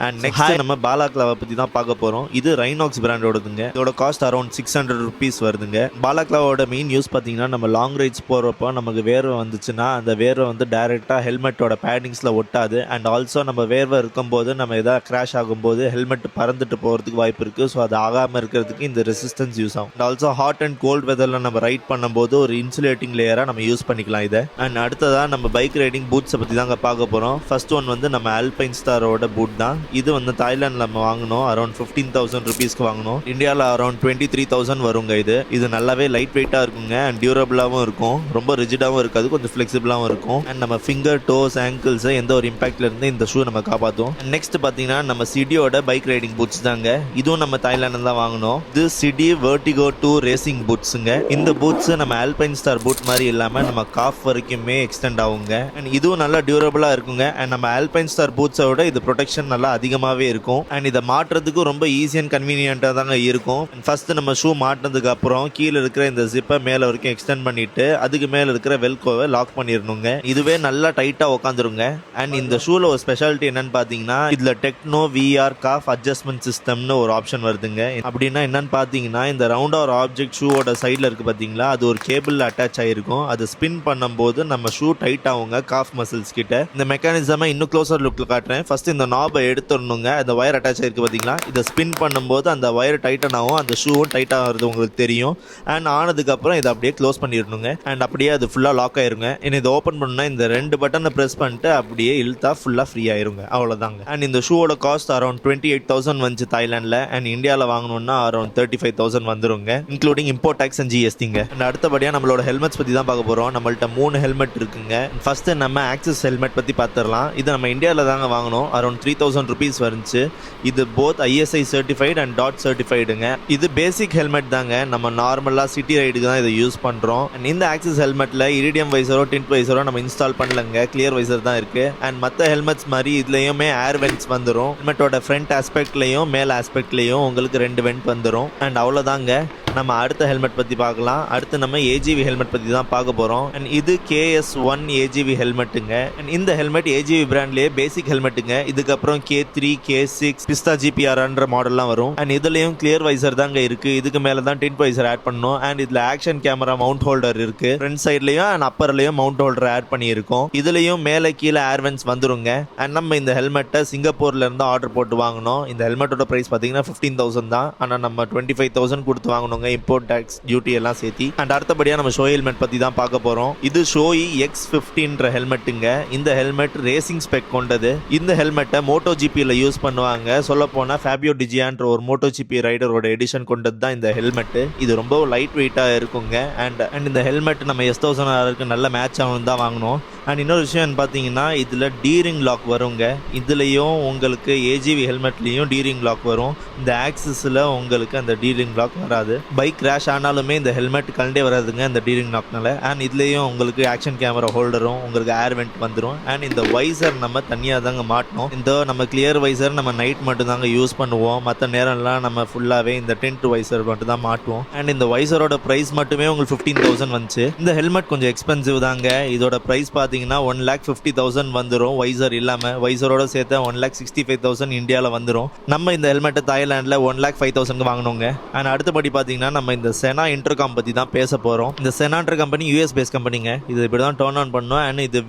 And next நம்ம பாலாக்லாவை பற்றி தான் பார்க்க போகிறோம். இது ரைனாக்ஸ் பிராண்டோடதுங்க. இதோட காஸ்ட் அரௌண்ட் 600 ருபீஸ் வருதுங்க. பாலாக்லாவோட மெயின் யூஸ் பார்த்தீங்கன்னா நம்ம லாங் ரைட்ஸ் போகிறப்போ நமக்கு வேர்வை வந்துச்சுன்னா அந்த வேர்வை வந்து டைரெக்டாக ஹெல்மெட்டோட பேடிங்ஸில் ஒட்டாது. அண்ட் ஆல்சோ நம்ம வேர்வை இருக்கும்போது நம்ம எதாவது கிராஷ் ஆகும்போது ஹெல்மெட் பறந்துட்டு போகிறதுக்கு வாய்ப்பு இருக்குது. ஸோ அது ஆகாமல் இருக்கிறதுக்கு இந்த ரெசிஸ்டன்ஸ் யூஸ் ஆகும். And also hot and cold வெதரில் நம்ம ரைட் பண்ணும்போது ஒரு இன்சுலேட்டிங் லேயராக நம்ம யூஸ் பண்ணிக்கலாம் இதை. அண்ட் அடுத்ததாக நம்ம பைக் ரைடிங் பூட்ஸை பற்றி தாங்க பார்க்க போகிறோம். ஃபர்ஸ்ட் ஒன் வந்து நம்ம ஆல்பைன் ஸ்டாரோட பூட் தான். இது வந்து தாய்லாண்டில் நம்ம வாங்கினோம். அரௌண்ட் 15,000 ருபீஸ்க்கு வாங்கினோம். இந்தியாவில் அரௌண்ட் 23,000 வருங்க. இது நல்லாவே லைட் வெயிட்டாக இருக்குங்க. அண்ட் டியூரபிளாகவும் இருக்கும். ரொம்ப ரிஜிடாகவும் இருக்காது, கொஞ்சம் ஃப்ளெக்சிபிளாகவும் இருக்கும். அண்ட் நம்ம ஃபிங்கர், டோஸ், ஆங்கிள்ஸ் எந்த ஒரு இம்பாக்ட்ல இருந்து இந்த ஷூ நம்ம காப்பாற்றும். நெக்ஸ்ட் பார்த்தீங்கன்னா நம்ம சிடியோட பைக் ரைடிங் பூட்ஸ் தாங்க. இதுவும் நம்ம தாய்லாண்டில் தான் வாங்கினோம். இது சிடி வெர்டிகோ 2 ரேசிங் பூட்ஸுங்க. இந்த பூட்ஸ் நம்ம ஆல்பைன் ஸ்டார் பூட் மாதிரி இல்லாமல் நம்ம காஃப் வரைக்குமே எக்ஸ்டெண்ட் ஆகுங்க. அண்ட் இதுவும் நல்லா டியூரபிளாக இருக்குங்க. அண்ட் நம்ம ஆல்பைன் ஸ்டார் பூட்ஸோட இது ப்ரொடெக்ஷன் நல்லா அதிகமாகவே இருக்கும். அண்ட் இதை மாட்டுறதுக்கு ரொம்ப ஈஸி அண்ட் கன்வீனியன்ட்டாக தாங்க இருக்கும். ஃபர்ஸ்ட் நம்ம ஷூ மாட்டினதுக்கு அப்புறம் கீழே இருக்கிற இந்த ஜிப்பை மேலே வரைக்கும் எக்ஸ்டெண்ட் பண்ணிட்டு அதுக்கு மேலே இருக்கிற வெல்கோவை லாக் பண்ணிடணுங்க. இதுவே நல்லா டைட்டாக உட்காந்துருங்க. அண்ட் இந்த ஷூவில் ஒரு ஸ்பெஷாலிட்டி என்னன்னு பார்த்தீங்கன்னா இதில் டெக்னோ VR காஃப் அட்ஜஸ்ட்மெண்ட் சிஸ்டம்னு ஒரு ஆப்ஷன் வருதுங்க. அப்படின்னா என்னன்னு பார்த்தீங்கன்னா இந்த ரவுண்டாக ஒரு ஆப்ஜெக்ட் ஷூவோட சைடில் இருக்குது பார்த்தீங்களா, அது ஒரு கேபிளில் அட்டாச் ஆகிருக்கும். அது ஸ்பின் பண்ணும்போது நம்ம ஷூ டைட் ஆகுங்க காஃப் மசில்ஸ் கிட்ட. இந்த மெக்கானிசமை இன்னும் க்ளோசர் லுக்கில் காட்டுறேன். ஃபர்ஸ்ட் இந்த நாபை எடுத்துடணுங்க. அந்த வயர் அட்டாச் ஆகிருக்கு பார்த்தீங்களா, இதை ஸ்பின் பண்ணும்போது அந்த வயர் டைட்டன் ஆகும். அந்த ஷூவும் டைட் ஆகிறது உங்களுக்கு தெரியும். அண்ட் ஆனதுக்கப்புறம் இதை அப்படியே க்ளோஸ் பண்ணிடணுங்க. அண்ட் அப்படியே அது ஃபுல்லாக லாக் ஆயிருங்க. இதை ஓப்பன் பண்ணா இந்த 2 பட்டனை ப்ரெஸ் பண்ணிட்டு அப்படியே இழுத்தா ஃபுல்லாக ஃப்ரீ ஆயிருங்க. அவ்வளோதாங்க. அண்ட் இந்த ஷூவோட காஸ்ட் அரௌண்ட் 28,000 வந்துச்சு தாய்லாண்டில். அண்ட் இந்தியாவில் வாங்கணும்னா அரௌண்ட் 35,000 வந்துருங்க, இன்க்ளூடிங் இம்போர்ட் டேக்ஸ் அண்ட் GSTங்க. அண்ட் அடுத்தபடியாக நம்மளோட ஹெல்மெட்ஸ் பற்றி தான் பார்க்க போகிறோம். நம்மள்ட்ட 3 ஹெல்மெட் இருக்குங்க. ஃபர்ஸ்ட் நம்ம ஆக்சிஸ் ஹெல்மெட் பற்றி பார்த்துடலாம். இது நம்ம இந்தியாவில் தாங்க வாங்கணும். அரௌண்ட் 3,000 ருபீஸ் வந்துச்சு. இது both ISI certified and DOT சர்டிஃபைடுங்க. இது பேசிக் ஹெல்மெட் தாங்க. நம்ம நார்மலாக சிட்டி ரைடுக்கு தான் இதை யூஸ் பண்ணுறோம். அண்ட் இந்த ஆக்சிஸ் ஹெல்மெட்டில் இரிடியம் வைசரோ டிண்ட் வைசரோ நம்ம இன்ஸ்டால் பண்ணலங்க. கிளியர் வைசர் தான் இருக்குது. அண்ட் மற்ற ஹெல்மெட்ஸ் மாதிரி இதுலேயுமே ஏர் வென்ட்ஸ் வந்துடும். ஹெல்மெட்டோட ஃப்ரண்ட் ஆஸ்பெக்ட்லேயும் மேல் ஆஸ்பெக்ட்லேயும் உங்களுக்கு 2 வென்ட் வந்துடும். அண்ட் அவ்வளோதாங்க. நம்ம அடுத்த ஹெல்மெட் பற்றி பார்க்கலாம். அடுத்து நம்ம AGV ஹெல்மெட் பற்றி தான் பார்க்க போகிறோம். அண்ட் இது KS1 AGV ஹெல்மெட்டுங்க. அண்ட் இந்த ஹெல்மெட் AGV பிராண்ட்லேயே பேசிக் ஹெல்மெட்டுங்க. இதுக்கப்புறம் K3, K6, பிஸ்தா GPRன்ற மாடல்லாம் வரும். அண்ட் இதுலேயும் கிளியர் வைசர் தாங்க இருக்குது. இதுக்கு மேலே தான் டிண்ட் வைசர் ஆட் பண்ணணும். அண்ட் இதில் ஆக்ஷன் கேமரா மவுண்ட் ஹோல்டர் இருக்குது. ஃப்ரண்ட் சைட்லேயும் அண்ட் அப்பர்லேயும் மவுண்ட் ஹோல்டர் ஆட் பண்ணியிருக்கோம். இதுலேயும் மேலே கீழே ஏர்வென்ஸ் வந்துருங்க. அண்ட் நம்ம இந்த ஹெல்மெட்டை சிங்கப்பூர்லேருந்து ஆர்டர் போட்டு வாங்கினோம். இந்த ஹெல்மெட்டோட ப்ரைஸ் பார்த்தீங்கன்னா 15,000 தான். ஆனால் நம்ம 25,000 கொடுத்து வாங்கணும், இம்போர்ட் டாக்ஸ் டியூட்டி எல்லாம் சேர்த்தி. அண்ட் அடுத்தபடியா நம்ம ஷோயி ஹெல்மெட் பத்தி தான் பார்க்க போறோம். இது ஷோயி X15 ஹெல்மெட்டுங்க. இந்த ஹெல்மெட் ரேசிங் ஸ்பெக் கொண்டது. இந்த ஹெல்மெட்டை MotoGPல யூஸ் பண்ணுவாங்க. சொல்ல போனா ஃபேபியோ டிஜியான்ற ஒரு MotoGP ரைடரோட எடிஷன் கொண்டது தான் இந்த ஹெல்மெட். இது ரொம்ப லைட் வெயிட்டா இருக்குங்க. அண்ட் இந்த ஹெல்மெட் நம்ம S1000 நல்ல மேட்ச் ஆகணும் தான் வாங்கணும். அண்ட் இன்னொரு விஷயம் பார்த்தீங்கன்னா இதில் டீரிங் லாக் வருங்க. இதுலேயும் உங்களுக்கு AGV ஹெல்மெட்லேயும் டீரிங் லாக் வரும். இந்த ஆக்சிஸில் உங்களுக்கு அந்த டீரிங் லாக் வராது. பைக் கிராஷ் ஆனாலுமே இந்த ஹெல்மெட் கண்டே வராதுங்க இந்த டீரிங் லாக்னால. அண்ட் இதுலேயும் உங்களுக்கு ஆக்ஷன் கேமரா ஹோல்டரும் உங்களுக்கு ஏர் வென்ட் வந்துடும். அண்ட் இந்த வைசர் நம்ம தனியாக தாங்க மாட்டணும். இந்த நம்ம கிளியர் வைசர் நம்ம நைட் மட்டும் தாங்க யூஸ் பண்ணுவோம். மற்ற நேரம்லாம் நம்ம ஃபுல்லாகவே இந்த டென்ட் வைசர் மட்டும் தான் மாட்டுவோம். அண்ட் இந்த வைசரோட ப்ரைஸ் மட்டுமே உங்களுக்கு 15,000 வந்துச்சு. இந்த ஹெல்மெட் கொஞ்சம் எக்ஸ்பென்சிவ் தாங்க. இதோட ப்ரைஸ் பார்த்தீங்கன்னா 1,50,000 வந்துடும். வைசர் இல்லாமல் வைசரோட சேர்த்து 1,65,000 இந்தியாவில் வந்துடும். நம்ம இந்த ஹெல்மெட்டை தாய்லாண்டில் 1,05,000 வாங்கினோங்க. அண்ட் அடுத்தபடி பார்த்தீங்கன்னா நம்ம இந்த செனா இன்டர்காம் பற்றி தான் பேச போகிறோம். இந்த செனான்ற கம்பெனி US பேஸ் கம்பெனிங்க. இது இப்படி தான் டர்ன் ஆன் பண்ணணும். அண்ட் இது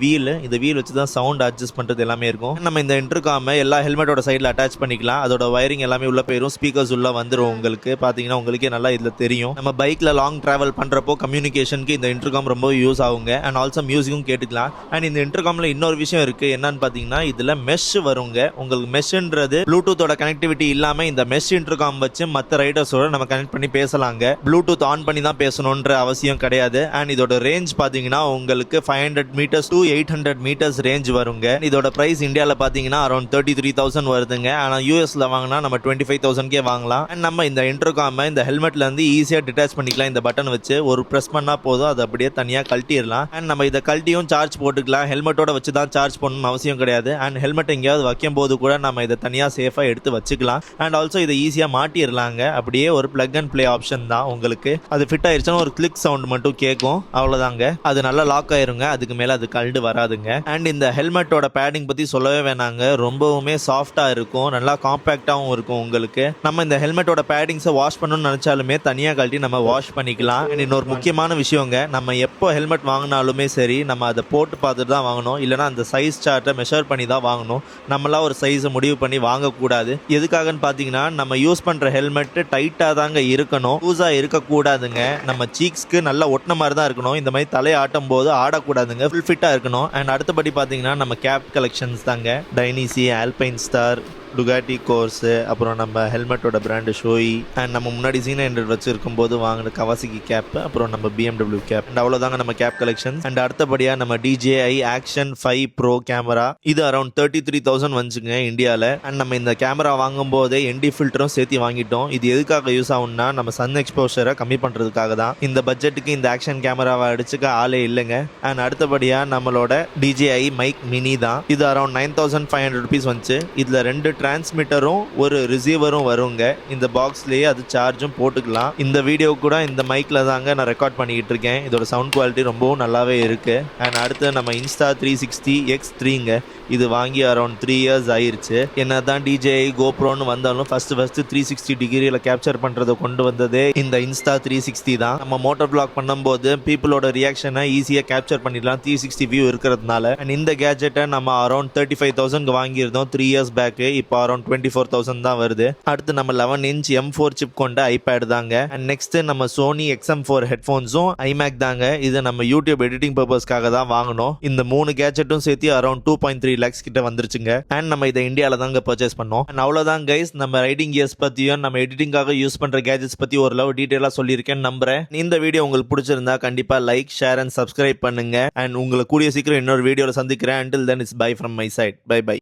வீல் வச்சு தான் சவுண்ட் அட்ஜஸ்ட் பண்ணுறது எல்லாமே இருக்கும். நம்ம இந்த இன்டர்காமை எல்லா ஹெல்மெட்டோட சைடில் அட்டாச் பண்ணிக்கலாம். அதோட வயரிங் எல்லாமே உள்ள போயிடும். ஸ்பீக்கர்ஸ் உள்ள வந்துடும். உங்களுக்கு பார்த்தீங்கன்னா உங்களுக்கே நல்லா இதில் தெரியும். நம்ம பைக்கில் லாங் ட்ராவல் பண்ணுறப்போ கம்யூனிகேஷனுக்கு இந்த இன்டர்காம் ரொம்ப யூஸ் ஆகுங்க. அண்ட் ஆல்சோ மியூசிக்கும் கேட்டுக்கலாம். அண்ட் இந்த இன்டர்காம்ல இன்னொரு விஷயம் இருக்கு. என்னன்னு பார்த்தீங்கன்னா இதில் மெஷ் வருங்க. உங்களுக்கு மெஷ்ன்றது ப்ளூடூத்தோட கனெக்டிவிட்டி இல்லாமல் இந்த மெஷ் இன்டர்காம் வச்சு மற்ற ரைடர்ஸோட நம்ம கனெக்ட் பண்ணி பேசலாங்க. ப்ளூடூத் ஆன் பண்ணி தான் பேசணுன்ற அவசியம் கிடையாது. அண்ட் இதோட ரேஞ்ச் பார்த்தீங்கன்னா உங்களுக்கு 500 மீட்டர்ஸ் to 800 மீட்டர்ஸ் ரேஞ்ச் வருங்க. இதோட பிரைஸ் இந்தியாவில் பார்த்தீங்கன்னா அரௌண்ட் 33,000 வருதுங்க. ஆனால் யூஎஸ்ல வாங்கினா நம்ம 25,000 வாங்கலாம். அண்ட் நம்ம இந்த இன்டர்காமை இந்த ஹெல்மெட்ல இருந்து ஈஸியாக டிட்டாச் பண்ணிக்கலாம். இந்த பட்டன் வச்சு ஒரு ப்ரெஸ் பண்ணா போதும், அது அப்படியே தனியாக கழட்டிடலாம். அண்ட் நம்ம இதை கழட்டியும் சார்ஜ் போட்டுக்கலாம். ஹெல்மெட்டோட வச்சு தான் சார்ஜ் பண்ணணும்னு அவசியம் கிடையாது. அண்ட் ஹெல்மெட் எங்கேயாவது வைக்கும் போது கூட நம்ம இதை தனியாக சேஃபாக எடுத்து வச்சுக்கலாம். அண்ட் ஆல்சோ இதை ஈஸியாக மாட்டிடலாங்க. அப்படியே ஒரு பிளக் அண்ட் ப்ளே ஆப்ஷன் தான் உங்களுக்கு. அது ஃபிட் ஆயிடுச்சுன்னா ஒரு கிளிக் சவுண்ட் மட்டும் கேட்கும், அவ்வளோதாங்க. அது நல்லா லாக் ஆயிருங்க, அதுக்கு மேலே அது கழண்டு வராதுங்க. அண்ட் இந்த ஹெல்மெட்டோட பேடிங் பற்றி சொல்லவே வேணாங்க, ரொம்பவுமே சாஃப்டாக இருக்கும், நல்லா காம்பேக்டாகவும் இருக்கும் உங்களுக்கு. நம்ம இந்த ஹெல்மெட்டோட பேடிங்ஸை வாஷ் பண்ணணும்னு நினச்சாலுமே தனியாக கழட்டி நம்ம வாஷ் பண்ணிக்கலாம். அண்ட் இன்னொரு முக்கியமான விஷயங்க, நம்ம எப்போ ஹெல்மெட் வாங்கினாலுமே சரி நம்ம அதை போட்டு பார்த்துட்டு தான் வாங்கணும், இல்லைனா அந்த சைஸ் சார்ட்டை மெஷர் பண்ணி தான் வாங்கணும். நம்மளாம் ஒரு சைஸை முடிவு பண்ணி வாங்கக்கூடாது. எதுக்காகன்னு பார்த்தீங்கன்னா நம்ம யூஸ் பண்ணுற ஹெல்மெட் டைட்டாக தாங்க இருக்கணும், லூஸாக இருக்கக்கூடாதுங்க. நம்ம சீக்ஸ்க்கு நல்லா ஒட்டின மாதிரி தான் இருக்கணும். இந்த மாதிரி தலையை ஆட்டும் போது ஆடக்கூடாதுங்க, ஃபுல் ஃபிட்டாக இருக்கணும். அண்ட் அடுத்தபடி பார்த்தீங்கன்னா நம்ம கேப் கலெக்ஷன்ஸ் தாங்க. டைனிசி, ஆல்பைன் ஸ்டார், டுகாட்டி கோர்ஸு, அப்புறம் நம்ம ஹெல்மெட்டோட பிராண்டு ஷோயி, அண்ட் நம்ம முன்னாடி Z100 வச்சுருக்கும் போது வாங்கின கவாசிகி கேப், அப்புறம் நம்ம BMW கேப். அண்ட் அவ்வளோதாங்க நம்ம கேப் கலெக்ஷன்ஸ். அண்ட் அடுத்தபடியாக நம்ம DJI ஆக்ஷன் 5 Pro கேமரா, இது அரௌண்ட் 33,000 வந்துச்சுங்க இந்தியாவில். அண்ட் நம்ம இந்த கேமரா வாங்கும் போதே ND ஃபில்டரும் சேர்த்து வாங்கிட்டோம். இது எதுக்காக யூஸ் ஆகும்னா நம்ம சன் எக்ஸ்போஷரை கம்மி பண்ணுறதுக்காக தான். இந்த பட்ஜெட்டுக்கு இந்த ஆக்ஷன் கேமராவை அடிச்சுக்க ஆளே இல்லைங்க. அண்ட் அடுத்தபடியாக நம்மளோட DJI மைக் மினி தான். இது அரௌண்ட் 9,500 rupees வந்துச்சு. இதில் 2 டிரான்ஸ்மிட்டரும் ஒரு ரிசீவரும் வருங்க. இந்த பாக்ஸ்லேயே அது சார்ஜும் போட்டுக்கலாம். இந்த வீடியோ கூட இந்த மைக்கில் தாங்க நான் ரெக்கார்ட் பண்ணிக்கிட்டு இருக்கேன். இதோட சவுண்ட் குவாலிட்டி ரொம்பவும் நல்லாவே இருக்குது. அண்ட் அடுத்து நம்ம Insta360 X3ங்க. இது வாங்கி அரௌண்ட் 3 years ஆயிருச்சு. என்ன தான் DJI GoProன்னு வந்தாலும் ஃபஸ்ட்டு 360 டிகிரியில் கேப்சர் பண்ணுறதை கொண்டு வந்ததே இந்த Insta360 தான். நம்ம மோட்டர் பிளாக் பண்ணும்போது பீப்புளோட ரியாக்ஷனை ஈஸியாக கேப்சர் பண்ணிடலாம் 360 வியூ இருக்கிறதுனால. அண்ட் இந்த கேஜெட்டை நம்ம அரௌண்ட் 35,000 வாங்கியிருந்தோம் 3 years பேக்கு. இப்போ அரௌண்ட் 24,000 தான் வருது. அடுத்து நம்ம 11 inch M4 சிப் கொண்ட ஐபேட் தாங்க. அண்ட் நெக்ஸ்ட் நம்ம சோனி XM4 ஹெட்ஃபோன்ஸும் iMac தாங்க. இது நம்ம யூடியூப் எடிட்டிங் பர்பஸ்க்காக தான் வாங்கணும். இந்த 3 கேஜெட்டும் சேர்த்து அரௌண்ட் 2.3 lakhs கிட்ட வந்துருச்சுங்க. அண்ட் நம்ம இதை இந்தியாவில் தாங்க பர்ச்சேஸ் பண்ணோம். அண்ட் அவ்வளோதான் கைஸ், நம்ம ரைடிங் கியர்ஸ் பற்றியும் நம்ம எடிட்டிங்காக யூஸ் பண்ணுற கேஜெட்ஸ் பற்றி ஓரளவு டீட்டெயிலாக சொல்லியிருக்கேன்னு நம்புறேன். இந்த வீடியோ உங்களுக்கு பிடிச்சிருந்தா கண்டிப்பாக லைக், ஷேர் அண்ட் சப்ஸ்கிரைப் பண்ணுங்க. அண்ட் உங்களை கூடிய சீக்கிரம் இன்னொரு வீடியோவில் சந்திக்கிறேன். Until then, it's bye from my side. Bye bye.